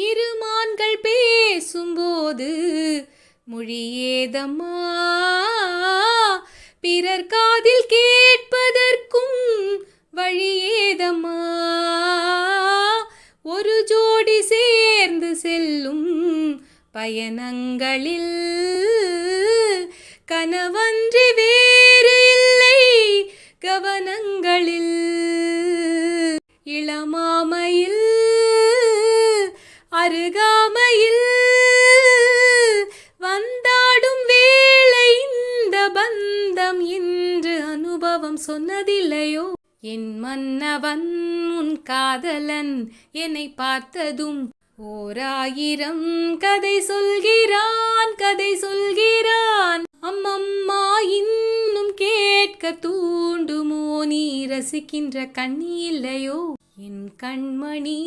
இருமான்கள் பேசும்போது மொழியேதம்மா, பிறர் காதில் கேட்பதற்கும் வழியேதம்மா. ஒரு ஜோடி சேர்ந்து செல்லும் பயணங்களில் கனவன்றி வேறு இல்லை கவனங்களில். இளமாமையில் அருகாமையில் வந்தாடும் வேளை இந்த பந்தம் என்று அனுபவம் சொன்னதில்லையோ? என் மன்னவன் உன் காதலன் என்னை பார்த்ததும் 1000 கதை சொல்கிறான், கதை சொல்கிறான். அம்மம்மா இன்னும் கேட்க தூண்டுமோ? நீ ரசிக்கின்ற கண்ணி இல்லையோ என் கண்மணி?